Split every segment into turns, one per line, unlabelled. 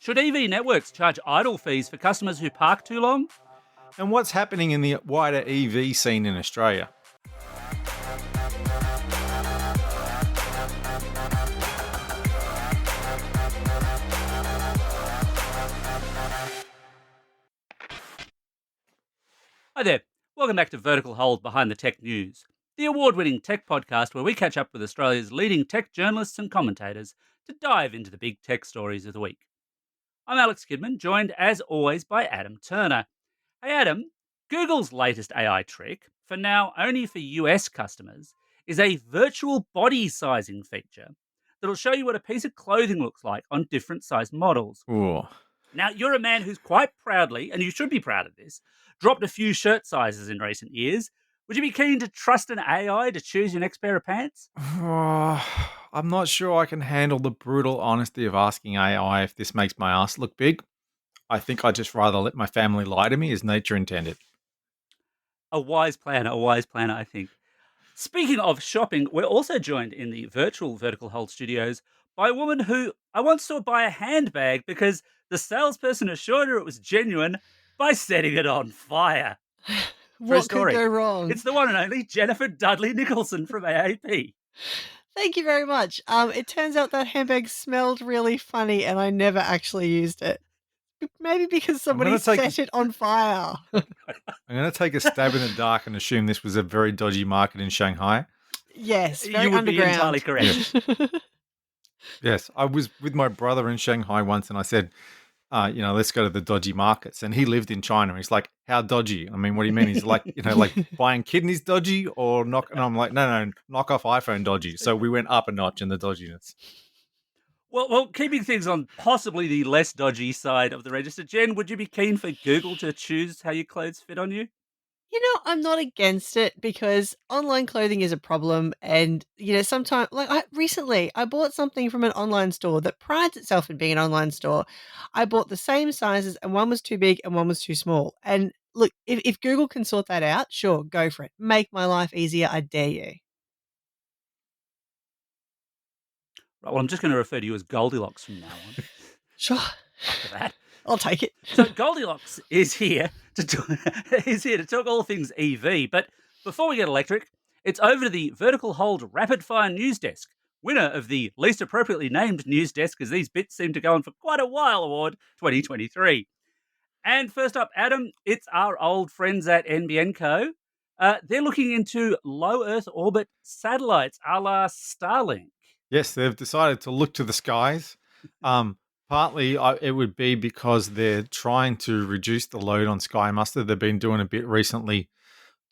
Should EV networks charge idle fees for customers who park too long?
And what's happening in the wider EV scene in Australia?
Hi there. Welcome back to Vertical Hold Behind the Tech News, the award-winning tech podcast where we catch up with Australia's leading tech journalists and commentators to dive into the big tech stories of the week. I'm Alex Kidman, joined as always by Adam Turner. Hey Adam, Google's latest AI trick, for now only for US customers, is a virtual body sizing feature that'll show you what a piece of clothing looks like on different sized models.
Ooh.
Now, you're a man who's quite proudly, and you should be proud of this, dropped a few shirt sizes in recent years. Would you be keen to trust an AI to choose your next pair of pants?
I'm not sure I can handle the brutal honesty of asking AI if this makes my ass look big. I think I'd just rather let my family lie to me as nature intended.
A wise planner, I think. Speaking of shopping, we're also joined in the virtual Vertical Hold studios by a woman who I once saw buy a handbag because the salesperson assured her it was genuine by setting it on fire. True
What could
story.
go wrong?
It's the one and only Jennifer Dudley-Nicholson from AAP.
Thank you very much. It turns out that handbag smelled really funny and I never actually used it. Maybe because somebody set it on fire.
I'm going to take a stab in the dark and assume this was a very dodgy market in Shanghai.
Yes, very
You would
underground.
be entirely correct.
Yes, I was with my brother in Shanghai once and I said, let's go to the dodgy markets. And he lived in China. And he's like, how dodgy? I mean, what do you mean? He's like, like buying kidneys dodgy or knock? And I'm like, no, knock off iPhone dodgy. So we went up a notch in the dodginess.
Well, keeping things on possibly the less dodgy side of the register, Jen, would you be keen for Google to choose how your clothes fit on you?
I'm not against it because online clothing is a problem. And, sometimes, recently, I bought something from an online store that prides itself in being an online store. I bought the same sizes and one was too big and one was too small. And look, if Google can sort that out, sure, go for it. Make my life easier. I dare you.
Right, well, I'm just going to refer to you as Goldilocks from now on.
Sure.
After that.
I'll take it.
So Goldilocks is here to talk all things EV. But before we get electric, it's over to the Vertical Hold Rapid Fire News Desk, winner of the least appropriately named news desk, as these bits seem to go on for quite a while award 2023. And first up, Adam, it's our old friends at NBN Co. They're looking into low Earth orbit satellites a la Starlink.
Yes, they've decided to look to the skies. Partly, it would be because they're trying to reduce the load on Sky Muster. They've been doing a bit recently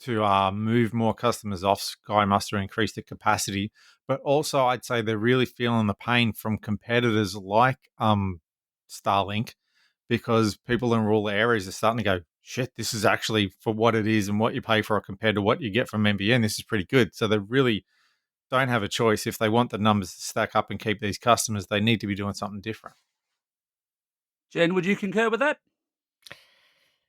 to move more customers off Sky Muster, increase the capacity. But also, I'd say they're really feeling the pain from competitors like Starlink, because people in rural areas are starting to go, shit, this is actually for what it is and what you pay for it compared to what you get from NBN. This is pretty good. So they really don't have a choice. If they want the numbers to stack up and keep these customers, they need to be doing something different.
Jen, would you concur with that?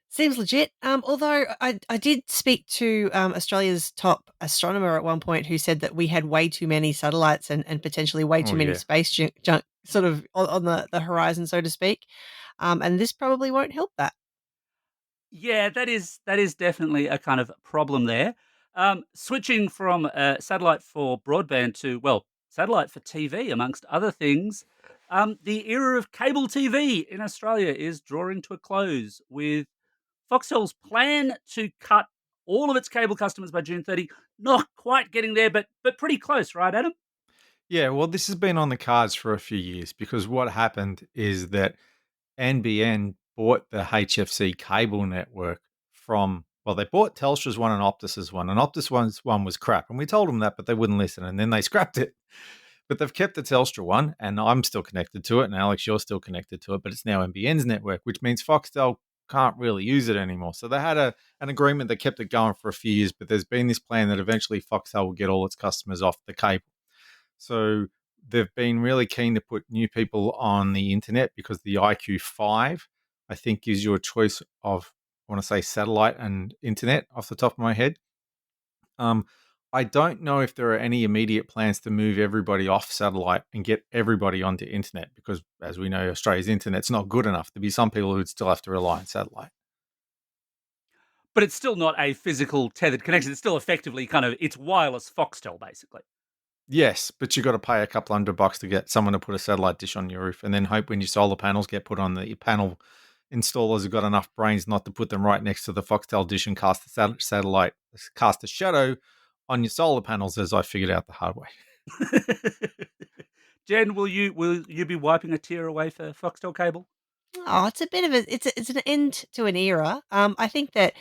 Seems legit. Although I did speak to Australia's top astronomer at one point who said that we had way too many satellites and potentially way too many space junk sort of on the horizon, so to speak. And this probably won't help that.
Yeah, that is definitely a kind of problem there. Switching from satellite for broadband to, well, satellite for TV, amongst other things, the era of cable TV in Australia is drawing to a close, with Foxtel's plan to cut all of its cable customers by June 30. Not quite getting there, but pretty close, right, Adam?
Yeah, well, this has been on the cards for a few years because what happened is that NBN bought the HFC cable network from, well, they bought Telstra's one and Optus's one, and Optus one was crap. And we told them that, but they wouldn't listen, and then they scrapped it. But they've kept the Telstra one, and I'm still connected to it, and Alex, you're still connected to it, but it's now NBN's network, which means Foxtel can't really use it anymore. So they had an agreement that kept it going for a few years, but there's been this plan that eventually Foxtel will get all its customers off the cable. So they've been really keen to put new people on the internet because the IQ5, I think, is your choice of, I want to say, satellite and internet off the top of my head. I don't know if there are any immediate plans to move everybody off satellite and get everybody onto internet because, as we know, Australia's internet's not good enough. There'd be some people who'd still have to rely on satellite.
But it's still not a physical tethered connection. It's still effectively it's wireless Foxtel, basically.
Yes, but you've got to pay a couple $100 to get someone to put a satellite dish on your roof and then hope when your solar panels get put on that your panel installers have got enough brains not to put them right next to the Foxtel dish and cast cast a shadow on your solar panels, as I figured out the hard way.
Jen, will you be wiping a tear away for Foxtel cable?
Oh, it's a bit of it's an end to an era. I think that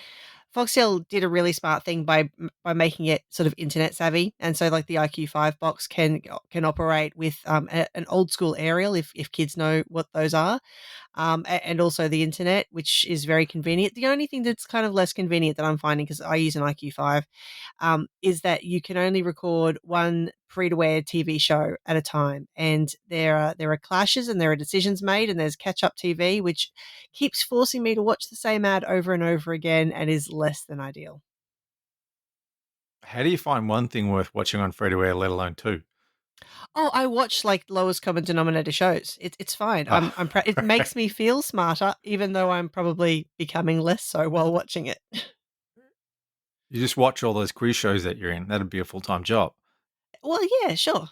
Foxtel did a really smart thing by making it sort of internet savvy, and so like the IQ5 box can operate with an old school aerial if kids know what those are, and also the internet, which is very convenient. The only thing that's kind of less convenient that I'm finding because I use an IQ5 is that you can only record one free-to-air TV show at a time, and there are clashes and there are decisions made, and there's catch-up TV, which keeps forcing me to watch the same ad over and over again, and is less than ideal.
How do you find one thing worth watching on free to air, let alone two?
Oh, I watch like lowest common denominator shows. It's fine.
Oh,
It makes me feel smarter, even though I'm probably becoming less so while watching it.
you just watch all those quiz shows that you're in. That'd be a full time job.
Well, yeah, sure.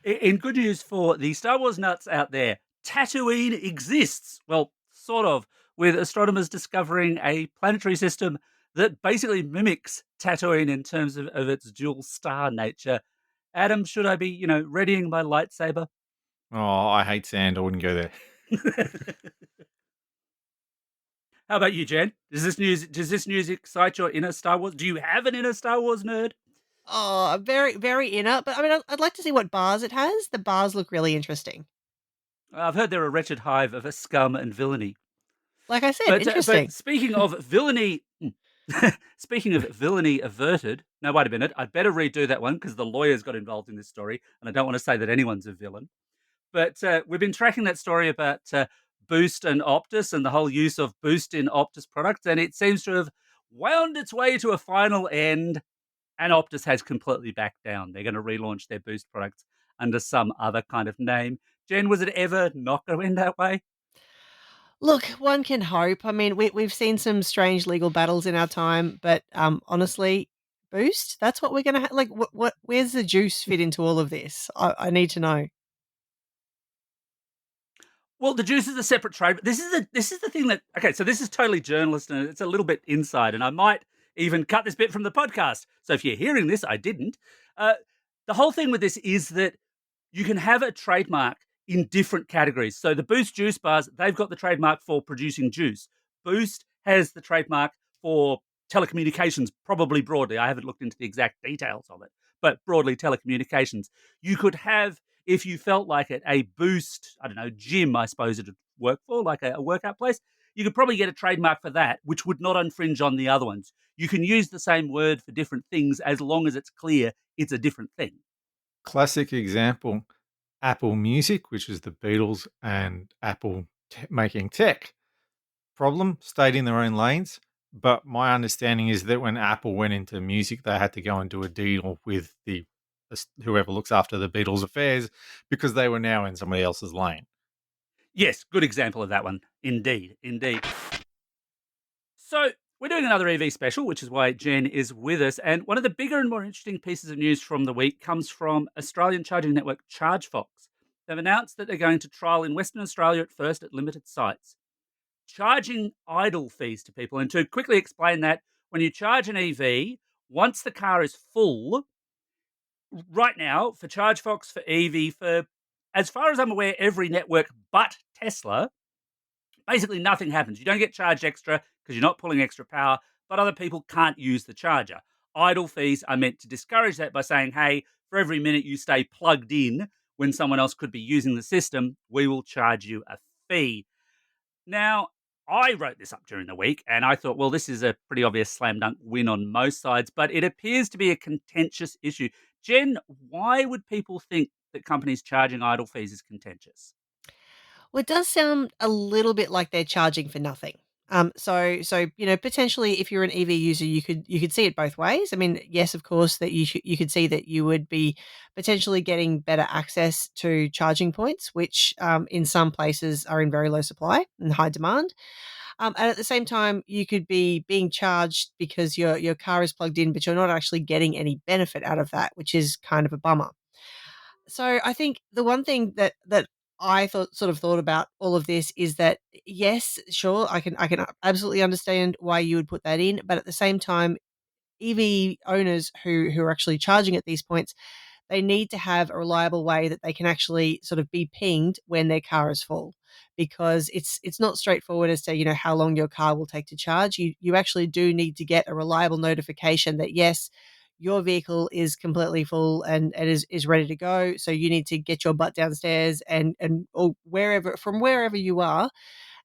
In good news for the Star Wars nuts out there, Tatooine exists. Well, sort of, with astronomers discovering a planetary system that basically mimics Tatooine in terms of its dual star nature. Adam, should I be, readying my lightsaber?
Oh, I hate sand. I wouldn't go there.
How about you, Jen? Does this news excite your inner Star Wars? Do you have an inner Star Wars nerd?
Oh, very, very inner. But I mean, I'd like to see what bars it has. The bars look really interesting.
I've heard they're a wretched hive of a scum and villainy.
Like I said,
But
interesting.
speaking of villainy, speaking of villainy averted. No, wait a minute. I'd better redo that one because the lawyers got involved in this story, and I don't want to say that anyone's a villain. But we've been tracking that story about Boost and Optus and the whole use of Boost in Optus products, and it seems to have wound its way to a final end. And Optus has completely backed down. They're going to relaunch their Boost products under some other kind of name. Jen, was it ever not going to end that way?
Look, one can hope. I mean, we've seen some strange legal battles in our time, but honestly, Boost. That's what we're gonna like. What? Where's the juice fit into all of this? I need to know.
Well, the juice is a separate trade. But this is the thing that okay. So this is totally journalist, and it's a little bit inside, and I might even cut this bit from the podcast. So if you're hearing this, I didn't. Uh, the whole thing with this is that you can have a trademark in different categories. So the Boost juice bars, they've got the trademark for producing juice. Boost has the trademark for telecommunications, probably broadly. I haven't looked into the exact details of it, but broadly telecommunications. You could have, if you felt like it, a Boost, I don't know, gym, I suppose it'd work for, like a workout place. You could probably get a trademark for that, which would not infringe on the other ones. You can use the same word for different things as long as it's clear it's a different thing.
Classic example Apple Music, which is the Beatles and Apple making tech. Problem stayed in their own lanes. But my understanding is that when Apple went into music, they had to go and do a deal with the whoever looks after the Beatles' affairs because they were now in somebody else's lane.
Yes, good example of that one. Indeed, indeed. So, we're doing another EV special, which is why Jen is with us. And one of the bigger and more interesting pieces of news from the week comes from Australian charging network ChargeFox. They've announced that they're going to trial in Western Australia at first at limited sites, charging idle fees to people. And to quickly explain that, when you charge an EV, once the car is full, right now for ChargeFox, for EV, for as far as I'm aware, every network but Tesla, basically nothing happens. You don't get charged extra because you're not pulling extra power, but other people can't use the charger. Idle fees are meant to discourage that by saying, hey, for every minute you stay plugged in when someone else could be using the system, we will charge you a fee. Now, I wrote this up during the week and I thought, well, this is a pretty obvious slam dunk win on most sides, but it appears to be a contentious issue. Jen, why would people think that companies charging idle fees is contentious?
Well, it does sound a little bit like they're charging for nothing. So potentially, if you're an EV user, you could see it both ways. I mean, yes, of course, that you could see that you would be potentially getting better access to charging points, which in some places are in very low supply and high demand. And at the same time, you could be being charged because your car is plugged in, but you're not actually getting any benefit out of that, which is kind of a bummer. So I think the one thing that I thought about all of this is that yes, sure, I can absolutely understand why you would put that in, but at the same time, EV owners who are actually charging at these points, they need to have a reliable way that they can actually sort of be pinged when their car is full, because it's not straightforward as to how long your car will take to charge. You actually do need to get a reliable notification that yes, your vehicle is completely full and is ready to go. So you need to get your butt downstairs and or wherever you are,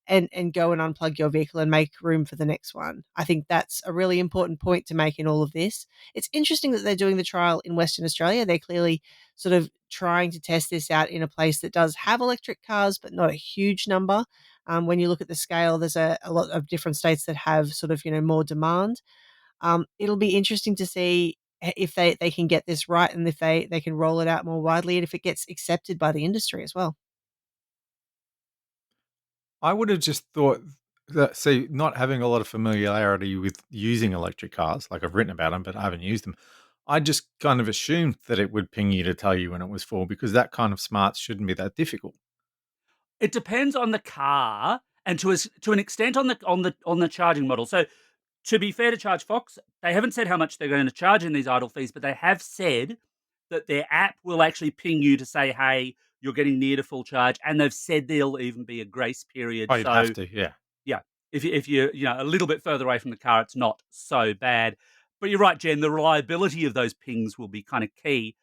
and go and unplug your vehicle and make room for the next one. I think that's a really important point to make in all of this. It's interesting that they're doing the trial in Western Australia. They're clearly sort of trying to test this out in a place that does have electric cars, but not a huge number. When you look at the scale, there's a lot of different states that have sort of more demand. It'll be interesting to see if they can get this right, and if they can roll it out more widely, and if it gets accepted by the industry as well.
I would have just thought that, see, not having a lot of familiarity with using electric cars, like I've written about them, but I haven't used them. I just kind of assumed that it would ping you to tell you when it was full because that kind of smarts shouldn't be that difficult.
It depends on the car and to an extent on the charging model. So to be fair to Charge Fox, they haven't said how much they're going to charge in these idle fees, but they have said that their app will actually ping you to say, "Hey, you're getting near to full charge," and they've said there'll even be a grace period.
Oh, you'd have
So
to, yeah.
yeah, if you're a little bit further away from the car, it's not so bad. But you're right, Jen. The reliability of those pings will be kind of key.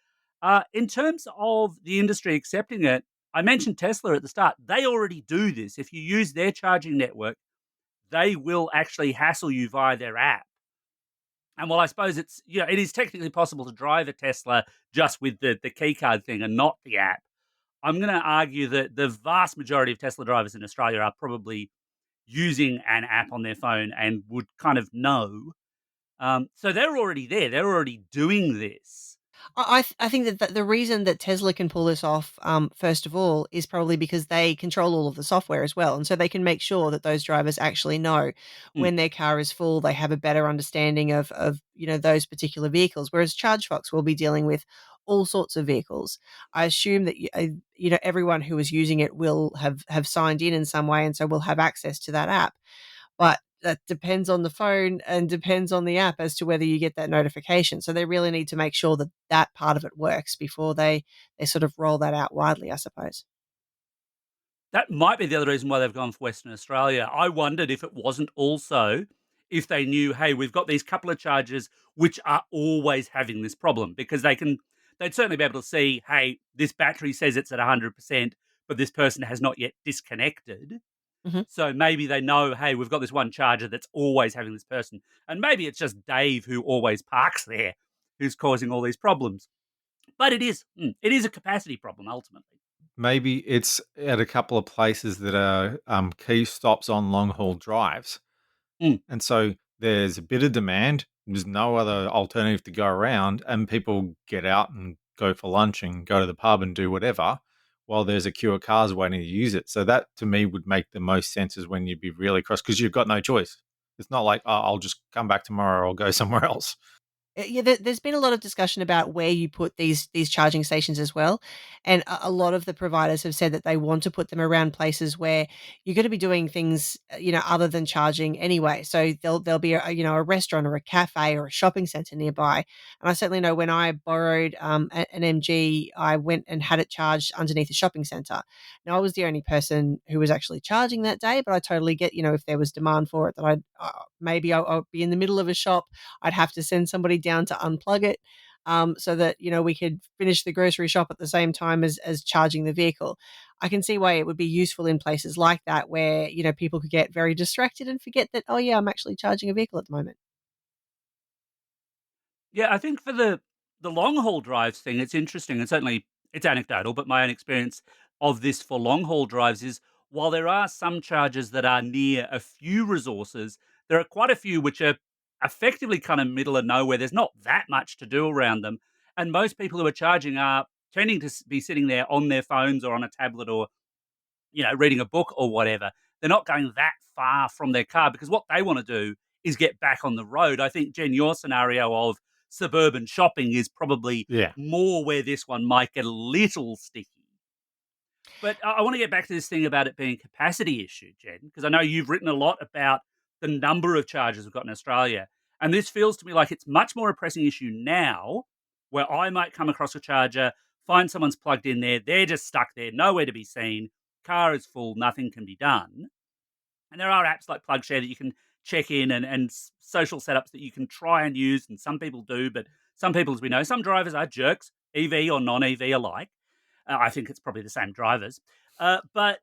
In terms of the industry accepting it, I mentioned Tesla at the start. They already do this. If you use their charging network, they will actually hassle you via their app. And while I suppose it is technically possible to drive a Tesla just with the key card thing and not the app, I'm going to argue that the vast majority of Tesla drivers in Australia are probably using an app on their phone and would kind of know. So they're already there. They're already doing this.
I think that the reason that Tesla can pull this off, first of all, is probably because they control all of the software as well, and so they can make sure that those drivers actually know
Mm.
when their car is full. They have a better understanding of those particular vehicles, whereas ChargeFox will be dealing with all sorts of vehicles. I assume that everyone who is using it will have signed in some way, and so will have access to that app. But that depends on the phone and depends on the app as to whether you get that notification. So they really need to make sure that that part of it works before they sort of roll that out widely, I suppose.
That might be the other reason why they've gone for Western Australia. I wondered if it wasn't also if they knew, hey, we've got these couple of chargers which are always having this problem because they'd certainly be able to see, hey, this battery says it's at 100%, but this person has not yet disconnected.
Mhm.
So maybe they know, hey, we've got this one charger that's always having this person. And maybe it's just Dave who always parks there who's causing all these problems. But it is a capacity problem ultimately.
Maybe it's at a couple of places that are key stops on long haul drives.
Mm.
And so there's a bit of demand. There's no other alternative to go around, and people get out and go for lunch and go to the pub and do whatever while there's a queue of cars waiting to use it. So that to me would make the most sense is when you'd be really cross because you've got no choice. It's not like, oh, I'll just come back tomorrow or I'll go somewhere else.
Yeah, there's been a lot of discussion about where you put these charging stations as well, and a lot of the providers have said that they want to put them around places where you're going to be doing things, other than charging anyway. So there'll be a restaurant or a cafe or a shopping center nearby. And I certainly know when I borrowed an MG, I went and had it charged underneath a shopping center. Now I was the only person who was actually charging that day, but I totally get if there was demand for it that I'd maybe I'll be in the middle of a shop. I'd have to send somebody down to unplug it, so that we could finish the grocery shop at the same time as charging the vehicle. I can see why it would be useful in places like that where people could get very distracted and forget that, oh yeah, I'm actually charging a vehicle at the moment.
Yeah, I think for the long haul drives thing, it's interesting and certainly it's anecdotal, but my own experience of this for long haul drives is while there are some chargers that are near a few resources, there are quite a few which are effectively kind of middle of nowhere. There's not that much to do around them. And most people who are charging are tending to be sitting there on their phones or on a tablet or, reading a book or whatever. They're not going that far from their car because what they want to do is get back on the road. I think, Jen, your scenario of suburban shopping is probably
Yeah.
more where this one might get a little sticky. But I want to get back to this thing about it being a capacity issue, Jen, because I know you've written a lot about the number of chargers we've got in Australia. And this feels to me like it's much more a pressing issue now, where I might come across a charger, find someone's plugged in there, they're just stuck there, nowhere to be seen, car is full, nothing can be done. And there are apps like PlugShare that you can check in and social setups that you can try and use, and some people do, but some people, as we know, some drivers are jerks, EV or non-EV alike. I think it's probably the same drivers. But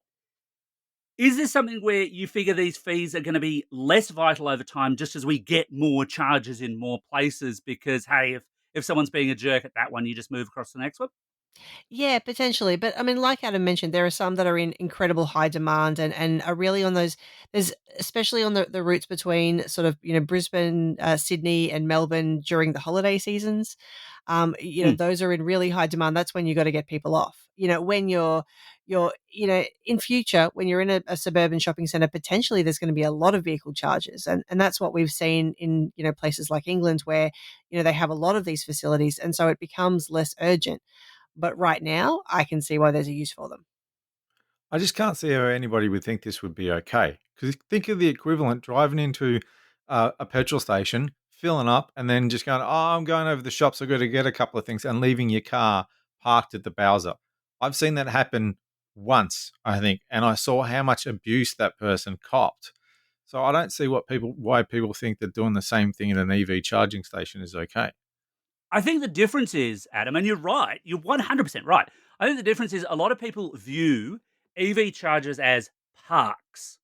is this something where you figure these fees are going to be less vital over time just as we get more charges in more places? Because, hey, if someone's being a jerk at that one, you just move across to the next one?
Yeah, potentially. But I mean, like Adam mentioned, there are some that are in incredible high demand and are really on those. There's especially on the routes between sort of, Brisbane, Sydney, and Melbourne during the holiday seasons.
Hmm.
Those are in really high demand. That's when you got to get people off. When you're, in future, when you're in a suburban shopping centre, potentially there's going to be a lot of vehicle charges. And that's what we've seen in, places like England where, they have a lot of these facilities. And so it becomes less urgent. But right now, I can see why there's a use for them.
I just can't see how anybody would think this would be okay. Because think of the equivalent driving into a petrol station, filling up, and then just going, "Oh, I'm going over the shops. I've got to get a couple of things," and leaving your car parked at the Bowser. I've seen that happen once, I think, and I saw how much abuse that person copped. So I don't see why people think that doing the same thing in an EV charging station is okay.
I think the difference is, Adam, and you're right, you're 100% right. I think the difference is a lot of people view EV chargers as parks.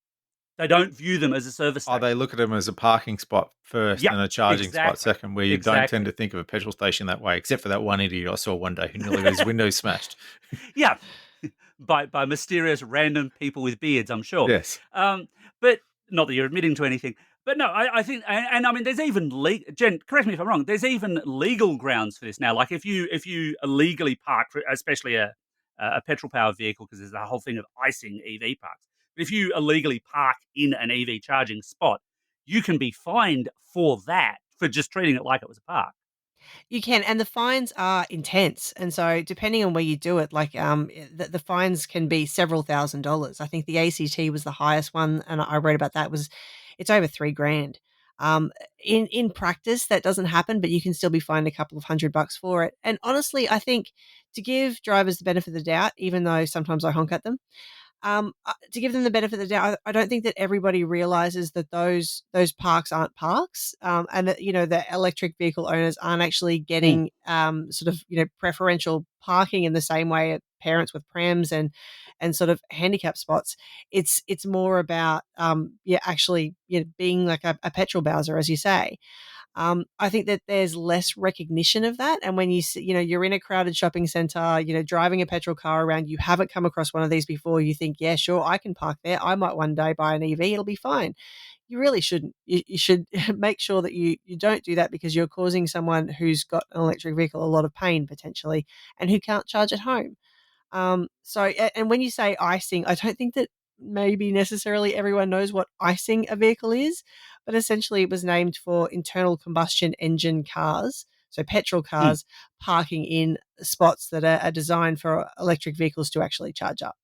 They don't view them as a service
Oh, they
station.
look at them as a parking spot first
Yep,
and a charging spot
exactly.
second, where you don't tend
Exactly.
to think of a petrol station that way, except for that one idiot I saw one day who nearly got his windows smashed.
Yeah, by mysterious random people with beards, I'm sure.
Yes.
But not that you're admitting to anything. But no, I think, and I mean, there's even Jen, correct me if I'm wrong. There's even legal grounds for this now. Like if you illegally park, especially a petrol powered vehicle, because there's the whole thing of icing EV parks. But if you illegally park in an EV charging spot, you can be fined for that for just treating it like it was a park.
You can, and the fines are intense. And so, depending on where you do it, like the fines can be several $1,000s. I think the ACT was the highest one, and I read about that was it's over 3 grand. In practice, that doesn't happen, but you can still be fined a couple of $100 for it. And honestly, I think to give drivers the benefit of the doubt, even though sometimes I honk at them, to give them the benefit of the doubt, I don't think that everybody realizes that those parks aren't parks, and that the electric vehicle owners aren't actually
Mm.
getting sort of preferential parking in the same way parents with prams and sort of handicap spots. It's more about actually being like a petrol bowser, as you say. I think that there's less recognition of that. And when you're in a crowded shopping center, driving a petrol car around, you haven't come across one of these before. You think, yeah, sure, I can park there. I might one day buy an EV. It'll be fine. You really shouldn't. You should make sure that you don't do that because you're causing someone who's got an electric vehicle a lot of pain potentially and who can't charge at home. And when you say icing, I don't think that maybe necessarily everyone knows what icing a vehicle is, but essentially it was named for internal combustion engine cars, so petrol
Mm.
cars parking in spots that are designed for electric vehicles to actually charge up.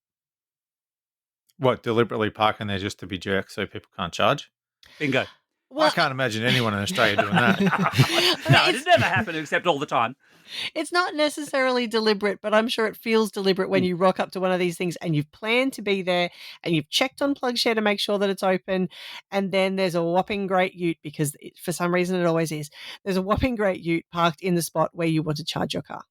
What, deliberately parking there just to be jerks so people can't charge?
Bingo.
I
Well,
can't imagine anyone in Australia doing that.
I
No,
mean,
it never happened except all the time.
it's not necessarily deliberate, but I'm sure it feels deliberate when
Mm.
you rock up to one of these things and you've planned to be there and you've checked on PlugShare to make sure that it's open. And then there's a whopping great ute because for some reason it always is. There's a whopping great ute parked in the spot where you want to charge your car.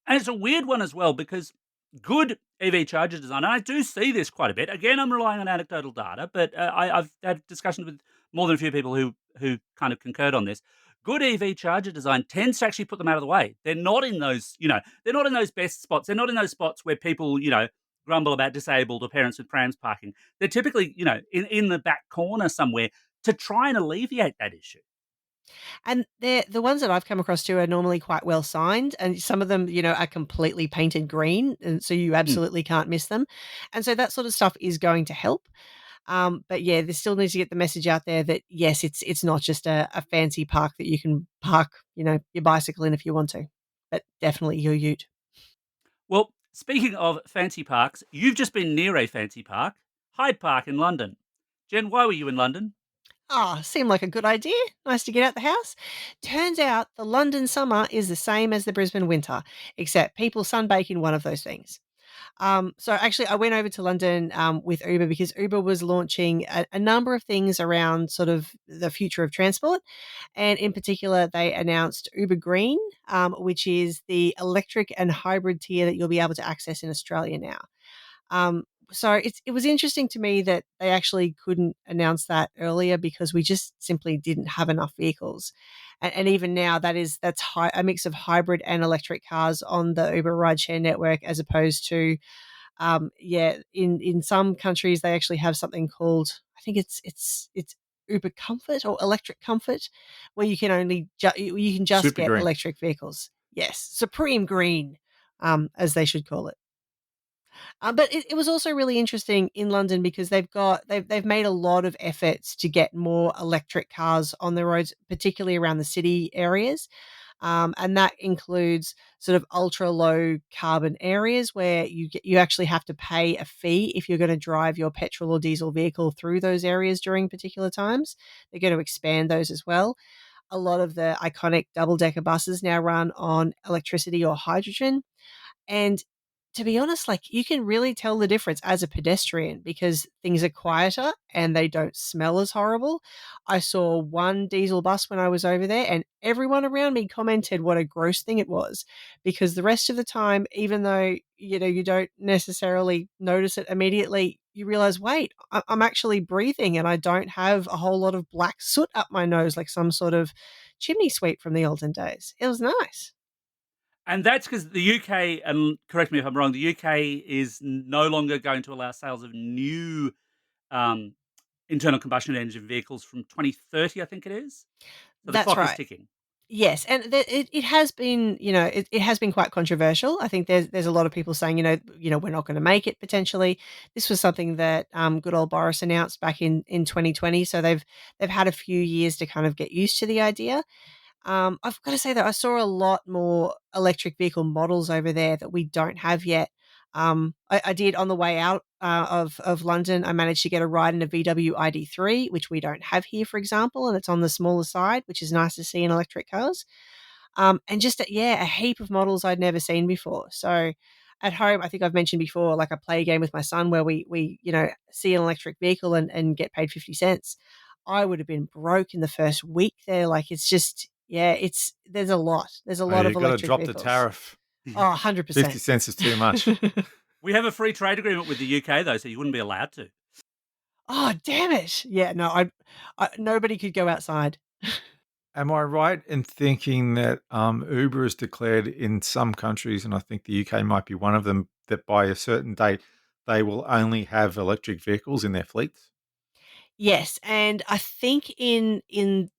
And it's a weird one as well because good EV charger design, and I do see this quite a bit. Again, I'm relying on anecdotal data, but I've had discussions with more than a few people who kind of concurred on this. Good EV charger design tends to actually put them out of the way. They're not in those, they're not in those best spots. They're not in those spots where people, grumble about disabled or parents with prams parking. They're typically, in the back corner somewhere to try and alleviate that issue.
And the ones that I've come across too are normally quite well signed, and some of them, are completely painted green, and so you
Mm.
absolutely can't miss them. And so that sort of stuff is going to help. But yeah, there still needs to get the message out there that yes, it's not just a fancy park that you can park, your bicycle in if you want to, but definitely your ute.
Well, speaking of fancy parks, you've just been near a fancy park, Hyde Park in London. Jen, why were you in London?
Ah, seemed like a good idea. Nice to get out the house. Turns out the London summer is the same as the Brisbane winter, except people sunbake in one of those things. So actually, I went over to London with Uber because Uber was launching a number of things around sort of the future of transport. And in particular, they announced Uber Green, which is the electric and hybrid tier that you'll be able to access in Australia now. So it was interesting to me that they actually couldn't announce that earlier because we just simply didn't have enough vehicles. And even now, a mix of hybrid and electric cars on the Uber rideshare network, as opposed to in some countries they actually have something called, I think it's Uber Comfort or Electric Comfort, where you can just
Super
get
green.
electric vehicles. Yes, Supreme Green, as they should call it. But it was also really interesting in London because they've made a lot of efforts to get more electric cars on the roads, particularly around the city areas. And that includes sort of ultra low carbon areas where you actually have to pay a fee if you're going to drive your petrol or diesel vehicle through those areas during particular times. They're going to expand those as well. A lot of the iconic double decker buses now run on electricity or hydrogen. And to be honest, like, you can really tell the difference as a pedestrian because things are quieter and they don't smell as horrible. I saw one diesel bus when I was over there, and everyone around me commented what a gross thing it was, because the rest of the time, even though you don't necessarily notice it immediately, you realize, wait, I'm actually breathing and I don't have a whole lot of black soot up my nose like some sort of chimney sweep from the olden days. It was nice.
And that's because the UK, and correct me if I'm wrong, the UK is no longer going to allow sales of new um, internal combustion engine vehicles from 2030, I think it is. So the
That's
clock is
right.
ticking.
Yes, and it has been, it has been quite controversial. I think there's a lot of people saying, we're not going to make it potentially. This was something that good old Boris announced back in 2020, so they've had a few years to kind of get used to the idea. I've got to say that I saw a lot more electric vehicle models over there that we don't have yet. I did on the way out of London. I managed to get a ride in a VW ID3, which we don't have here, for example, and it's on the smaller side, which is nice to see in electric cars. And just a heap of models I'd never seen before. So at home, I think I've mentioned before, like, I play a game with my son where we see an electric vehicle and get paid 50 cents. I would have been broke in the first week there. Like, it's just, yeah, there's a lot. There's a
Oh,
lot
you
of
got to
electric
drop the
vehicles.
tariff.
Oh,
50
100%.
cents is too much.
We have a free trade agreement with the UK, though, so you wouldn't be allowed to.
Oh, damn it. Yeah, no, nobody could go outside.
Am I right in thinking that Uber has declared in some countries, and I think the UK might be one of them, that by a certain date they will only have electric vehicles in their fleets?
Yes, and I think in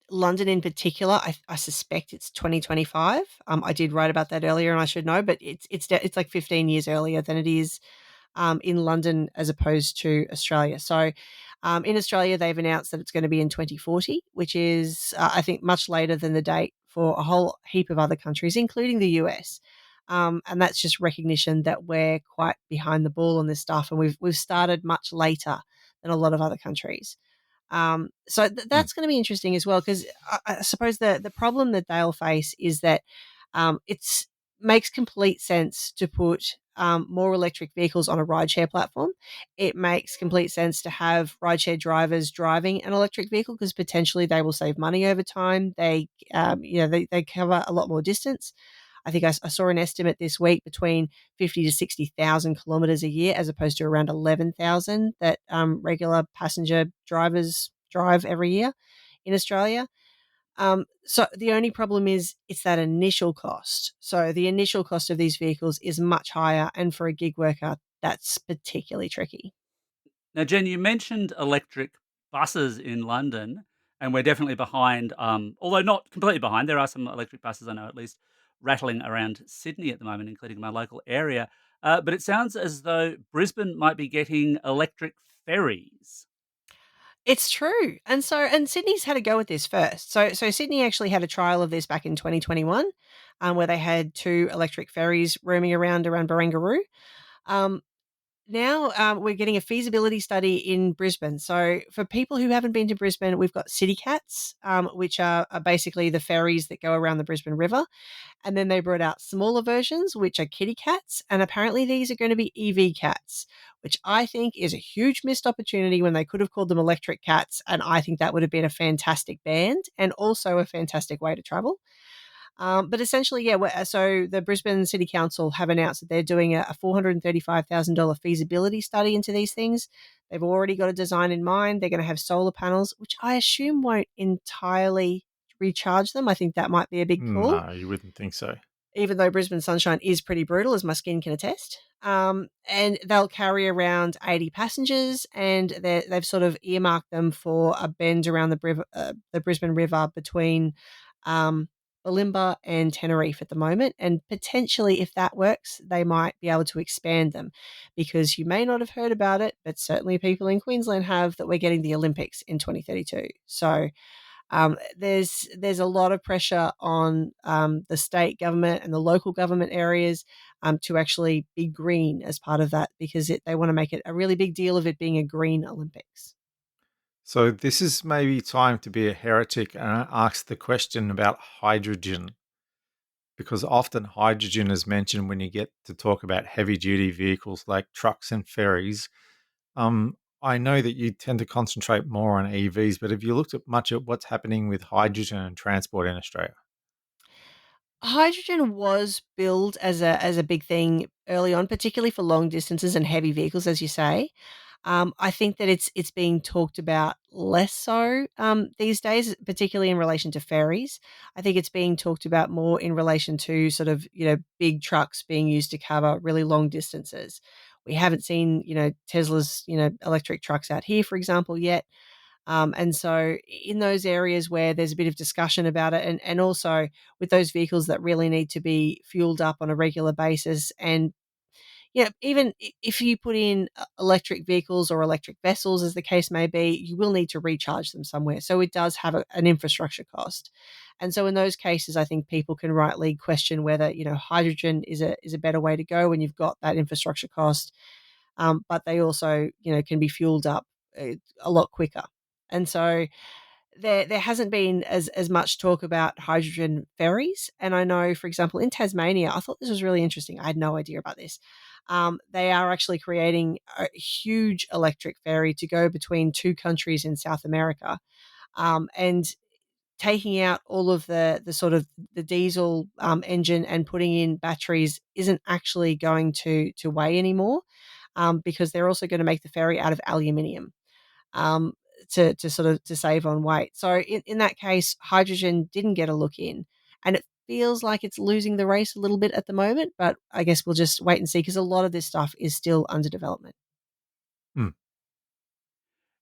London in particular, I suspect it's 2025. I did write about that earlier, and I should know, but it's like 15 years earlier than it is in London as opposed to Australia. So, in Australia, they've announced that it's going to be in 2040, which is, I think, much later than the date for a whole heap of other countries, including the US. And that's just recognition that we're quite behind the ball on this stuff, and we've started much later than a lot of other countries. So
Hmm.
that's going to be interesting as well, because I suppose the problem that they'll face is that it's makes complete sense to put more electric vehicles on a rideshare platform. It makes complete sense to have rideshare drivers driving an electric vehicle because potentially they will save money over time. They cover a lot more distance. I think I saw an estimate this week between 50 to 60,000 kilometers a year, as opposed to around 11,000 that regular passenger drivers drive every year in Australia. So the only problem is it's that initial cost. So the initial cost of these vehicles is much higher, and for a gig worker, that's particularly tricky.
Now, Jen, you mentioned electric buses in London, and we're definitely behind, although not completely behind. There are some electric buses, I know at least, rattling around Sydney at the moment, including my local area. But it sounds as though Brisbane might be getting electric ferries.
It's true. And Sydney's had a go at this first. So Sydney actually had a trial of this back in 2021, where they had 2 electric ferries roaming around Barangaroo. Um, Now, we're getting a feasibility study in Brisbane. So for people who haven't been to Brisbane, we've got City Cats, which are basically the ferries that go around the Brisbane River. And then they brought out smaller versions, which are kitty cats. And apparently these are going to be EV cats, which I think is a huge missed opportunity when they could have called them electric cats. And I think that would have been a fantastic band and also a fantastic way to travel. But essentially, yeah, so the Brisbane City Council have announced that they're doing a $435,000 feasibility study into these things. They've already got a design in mind. They're going to have solar panels, which I assume won't entirely recharge them. I think that might be a big pull,
No, you wouldn't think so.
even though Brisbane sunshine is pretty brutal, as my skin can attest. And they'll carry around 80 passengers, and they've sort of earmarked them for a bend around the Brisbane River between um, Bulimba and Tenerife at the moment. And potentially, if that works, they might be able to expand them, because you may not have heard about it, but certainly people in Queensland have, that we're getting the Olympics in 2032. So there's a lot of pressure on the state government and the local government areas to actually be green as part of that, because they want to make it a really big deal of it being a green Olympics.
So this is maybe time to be a heretic and ask the question about hydrogen, because often hydrogen is mentioned when you get to talk about heavy duty vehicles like trucks and ferries. I know that you tend to concentrate more on EVs, but have you looked at much at what's happening with hydrogen and transport in Australia?
Hydrogen was billed as a big thing early on, particularly for long distances and heavy vehicles, as you say. I think that it's being talked about less so these days, particularly in relation to ferries. I think it's being talked about more in relation to sort of, big trucks being used to cover really long distances. We haven't seen, Tesla's, electric trucks out here, for example, yet. And so in those areas where there's a bit of discussion about it, and also with those vehicles that really need to be fueled up on a regular basis, and even if you put in electric vehicles or electric vessels, as the case may be, you will need to recharge them somewhere. So it does have an infrastructure cost. And so in those cases, I think people can rightly question whether, hydrogen is a better way to go when you've got that infrastructure cost. But they also, can be fueled up a lot quicker. And so there hasn't been as much talk about hydrogen ferries. And I know, for example, in Tasmania, I thought this was really interesting. I had no idea about this. They are actually creating a huge electric ferry to go between 2 countries in South America, and taking out all of the sort of the diesel engine and putting in batteries isn't actually going to weigh anymore, because they're also going to make the ferry out of aluminium, um, to sort of to save on weight. So in that case, hydrogen didn't get a look in, and it feels like it's losing the race a little bit at the moment. But I guess we'll just wait and see, because a lot of this stuff is still under development.
Hmm.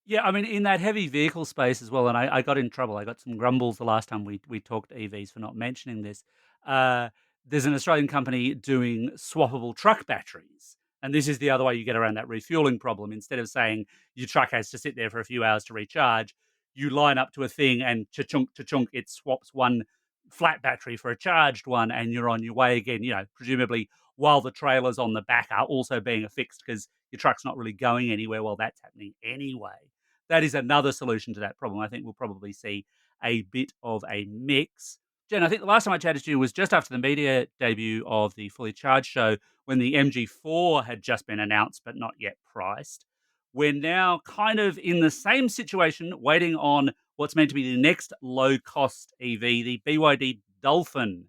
Yeah, I mean, in that heavy vehicle space as well, and I got in trouble. I got some grumbles the last time we talked EVs for not mentioning this. Uh, there's an Australian company doing swappable truck batteries. And this is the other way you get around that refueling problem. Instead of saying your truck has to sit there for a few hours to recharge, you line up to a thing and cha-chunk, it swaps one flat battery for a charged one, and you're on your way again, presumably while the trailers on the back are also being affixed, because your truck's not really going anywhere while that's happening anyway. That is another solution to that problem. I think we'll probably see a bit of a mix. Jen, I think the last time I chatted to you was just after the media debut of the Fully Charged show, when the MG4 had just been announced but not yet priced. We're now kind of in the same situation, waiting on what's meant to be the next low-cost EV, the BYD Dolphin.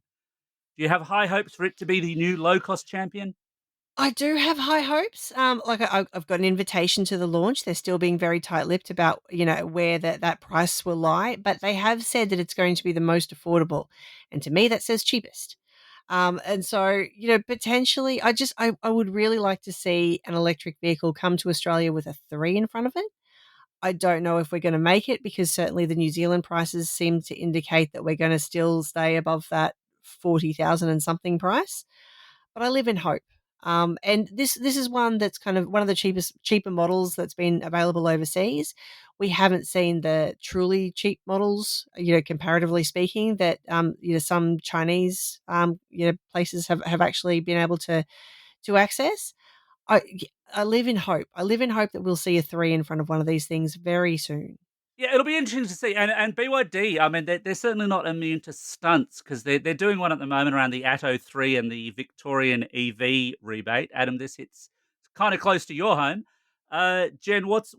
Do you have high hopes for it to be the new low-cost champion?
I do have high hopes. Like I've got an invitation to the launch. They're still being very tight-lipped about, where that price will lie, but they have said that it's going to be the most affordable, and to me that says cheapest. And so, potentially, I would really like to see an electric vehicle come to Australia with a three in front of it. I don't know if we're going to make it because certainly the New Zealand prices seem to indicate that we're going to still stay above that 40,000 and something price. But I live in hope. And this is one that's kind of one of the cheaper models that's been available overseas. We haven't seen the truly cheap models, comparatively speaking, that some Chinese places have actually been able to access. I I live in hope. I live in hope that we'll see a three in front of one of these things very soon.
Yeah, it'll be interesting to see. And BYD, I mean, they're certainly not immune to stunts because they're doing one at the moment around the Atto 3 and the Victorian EV rebate. Adam, this hits kind of close to your home. Jen, what's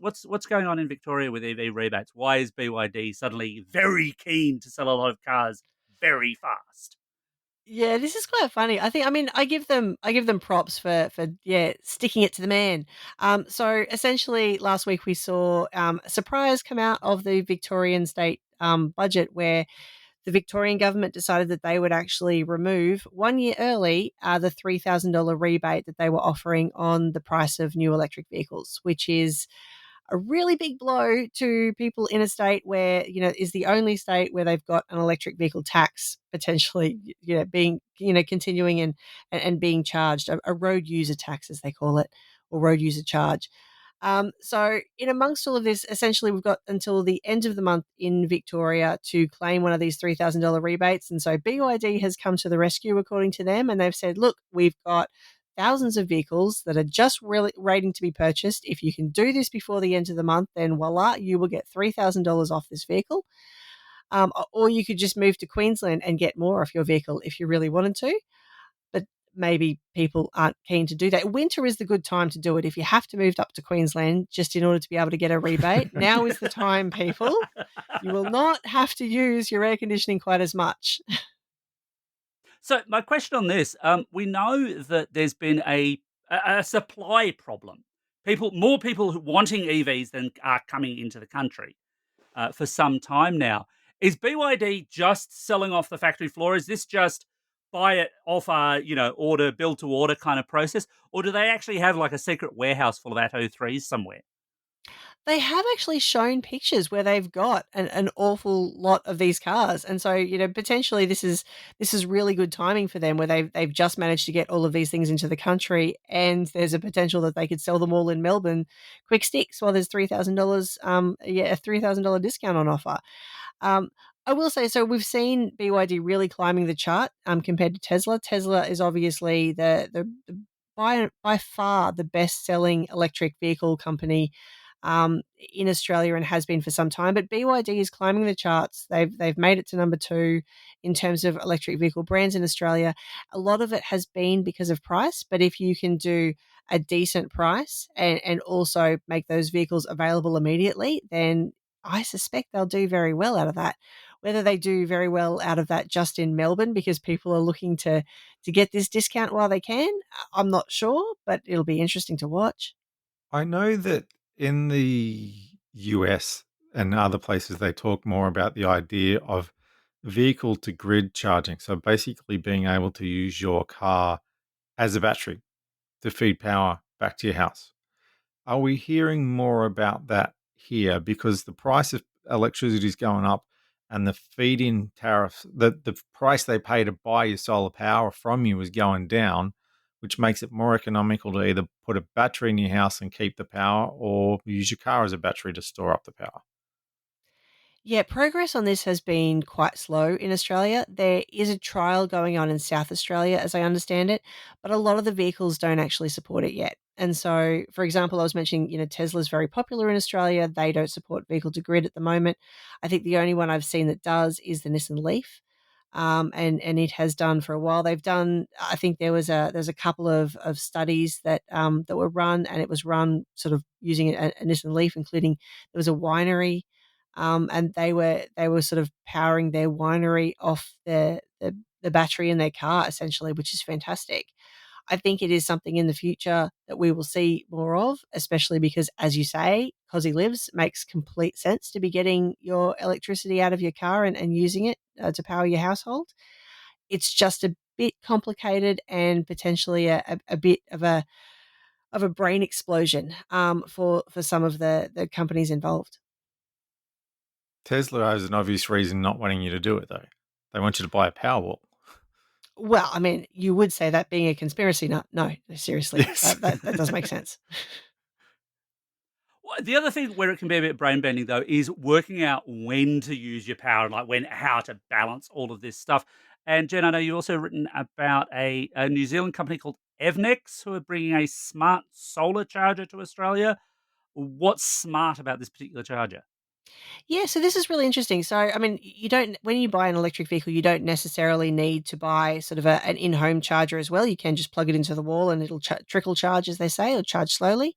going on in Victoria with EV rebates? Why is BYD suddenly very keen to sell a lot of cars very fast?
Yeah, this is quite funny. I give them props for sticking it to the man. So essentially last week we saw a surprise come out of the Victorian state budget where the Victorian government decided that they would actually remove 1 year early the $3,000 rebate that they were offering on the price of new electric vehicles, which is a really big blow to people in a state where, is the only state where they've got an electric vehicle tax potentially, being, continuing and being charged, a road user tax, as they call it, or road user charge. So, in amongst all of this, essentially, we've got until the end of the month in Victoria to claim one of these $3,000 rebates. And so, BYD has come to the rescue, according to them, and they've said, look, we've got thousands of vehicles that are just really waiting to be purchased. If you can do this before the end of the month, then voila, you will get $3,000 off this vehicle. Or you could just move to Queensland and get more off your vehicle if you really wanted to, but maybe people aren't keen to do that. Winter is the good time to do it. If you have to move up to Queensland just in order to be able to get a rebate, now is the time, people. You will not have to use your air conditioning quite as much.
So my question on this, we know that there's been a supply problem. More people wanting EVs than are coming into the country for some time now. Is BYD just selling off the factory floor? Is this just buy it off order, build to order kind of process, or do they actually have like a secret warehouse full of Atto 3s somewhere?
They have actually shown pictures where they've got an awful lot of these cars, and so, potentially this is really good timing for them where they've just managed to get all of these things into the country, and there's a potential that they could sell them all in Melbourne quick sticks while there's $3,000, a $3,000 discount on offer. Um, I will say, so we've seen BYD really climbing the chart compared to Tesla. Tesla is obviously the by far the best selling electric vehicle company in Australia and has been for some time. But BYD is climbing the charts. They've made it to number two in terms of electric vehicle brands in Australia. A lot of it has been because of price, but if you can do a decent price and also make those vehicles available immediately, then I suspect they'll do very well out of that. Whether they do very well out of that just in Melbourne because people are looking to get this discount while they can, I'm not sure, but it'll be interesting to watch.
I know that in the US and other places, they talk more about the idea of vehicle to grid charging. So basically, being able to use your car as a battery to feed power back to your house. Are we hearing more about that here? Because the price of electricity is going up and the feed in tariffs, the price they pay to buy your solar power from you is going down, which makes it more economical to either put a battery in your house and keep the power or use your car as a battery to store up the power.
Yeah, progress on this has been quite slow in Australia. There is a trial going on in South Australia, as I understand it, but a lot of the vehicles don't actually support it yet. And so, for example, I was mentioning, Tesla's very popular in Australia. They don't support vehicle to grid at the moment. I think the only one I've seen that does is the Nissan Leaf. And it has done for a while. They've done. I think there's a couple of studies that were run, and it was run sort of using a Nissan Leaf, including there was a winery and they were sort of powering their winery off the battery in their car essentially, which is fantastic. I think it is something in the future that we will see more of, especially because, as you say, Cosy Lives makes complete sense to be getting your electricity out of your car and using it to power your household. It's just a bit complicated and potentially a bit of a brain explosion for some of the companies involved.
Tesla has an obvious reason not wanting you to do it, though. They want you to buy a Powerwall.
Well, I mean, you would say that being a conspiracy nut. No, seriously,
Yes.
that does make sense.
Well, the other thing where it can be a bit brain bending though is working out when to use your power, like how to balance all of this stuff. And Jen, I know you've also written about a New Zealand company called Evnex who are bringing a smart solar charger to Australia. What's smart about this particular charger?
Yeah, so this is really interesting. So, I mean, you don't when you buy an electric vehicle, you don't necessarily need to buy sort of an in-home charger as well. You can just plug it into the wall and it'll trickle charge, as they say, or charge slowly.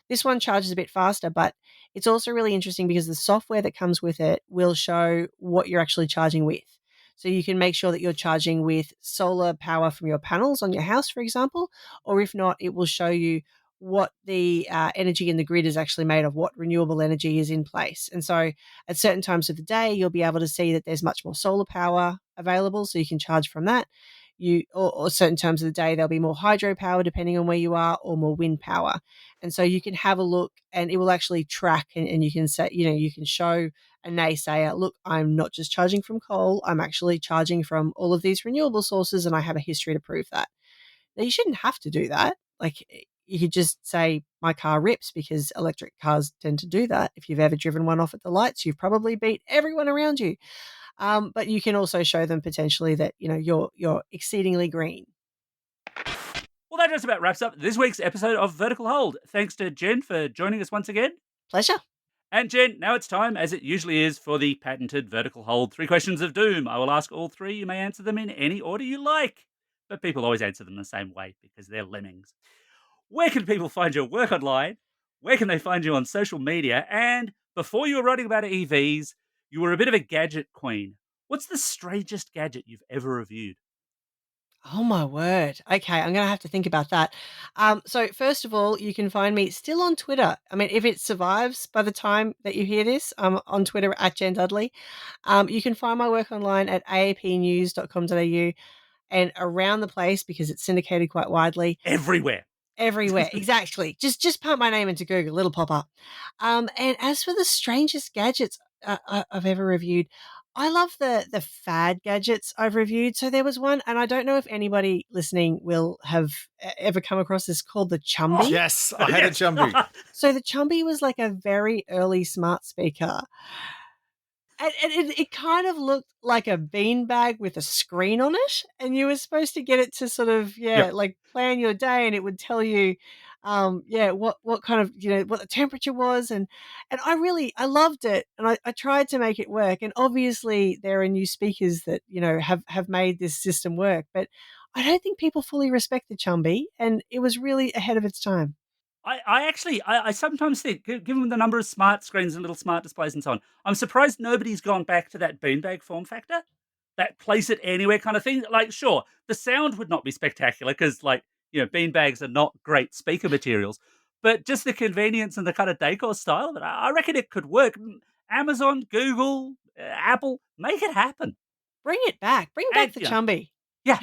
This one charges a bit faster, but it's also really interesting because the software that comes with it will show what you're actually charging with. So you can make sure that you're charging with solar power from your panels on your house, for example, or if not, it will show you what the energy in the grid is actually made of, what renewable energy is in place. And so at certain times of the day, you'll be able to see that there's much more solar power available, so you can charge from that. Or certain times of the day, there'll be more hydro power depending on where you are, or more wind power. And so you can have a look and it will actually track and you can say, you can show a naysayer, look, I'm not just charging from coal, I'm actually charging from all of these renewable sources and I have a history to prove that. Now, you shouldn't have to do that. Like, you could just say, my car rips, because electric cars tend to do that. If you've ever driven one off at the lights, you've probably beat everyone around you. But you can also show them potentially that, you're exceedingly green.
Well, that just about wraps up this week's episode of Vertical Hold. Thanks to Jen for joining us once again.
Pleasure.
And Jen, now it's time, as it usually is, for the patented Vertical Hold 3 questions of doom. I will ask all three. You may answer them in any order you like. But people always answer them the same way because they're lemmings. Where can people find your work online? Where can they find you on social media? And before you were writing about EVs, you were a bit of a gadget queen. What's the strangest gadget you've ever reviewed?
Oh my word. Okay, I'm going to have to think about that. So first of all, you can find me still on Twitter. I mean, if it survives by the time that you hear this, I'm on Twitter at Jen Dudley. You can find my work online at aapnews.com.au and around the place, because it's syndicated quite widely.
Everywhere.
Everywhere, exactly. Just pump my name into Google, it'll pop up. And as for the strangest gadgets I've ever reviewed, I love the fad gadgets I've reviewed. So there was one, and I don't know if anybody listening will have ever come across this, called the
Oh,
Chumby.
yes, I had a Chumby.
So the Chumby was like a very early smart speaker. And it kind of looked like a beanbag with a screen on it, and you were supposed to get it to sort of,
Yep.
like plan your day, and it would tell you, what kind of, what the temperature was, and I loved it, and I tried to make it work, and obviously there are new speakers that have made this system work, but I don't think people fully respect the Chumby, and it was really ahead of its time.
I sometimes think, given the number of smart screens and little smart displays and so on, I'm surprised nobody's gone back to that beanbag form factor, that place it anywhere kind of thing. Like, sure, the sound would not be spectacular because, beanbags are not great speaker materials, but just the convenience and the kind of decor style of it, I reckon it could work. Amazon, Google, Apple, make it happen.
Bring it back. Bring back
And,
the Chumby.
yeah,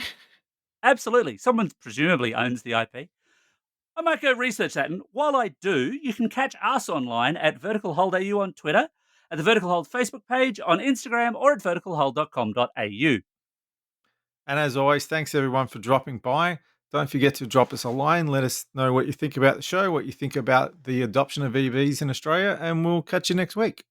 absolutely. Someone presumably owns the IP. I might go research that. And while I do, you can catch us online at Vertical Hold AU on Twitter, at the Vertical Hold Facebook page, on Instagram, or at verticalhold.com.au.
And as always, thanks everyone for dropping by. Don't forget to drop us a line. Let us know what you think about the show, what you think about the adoption of EVs in Australia, and we'll catch you next week.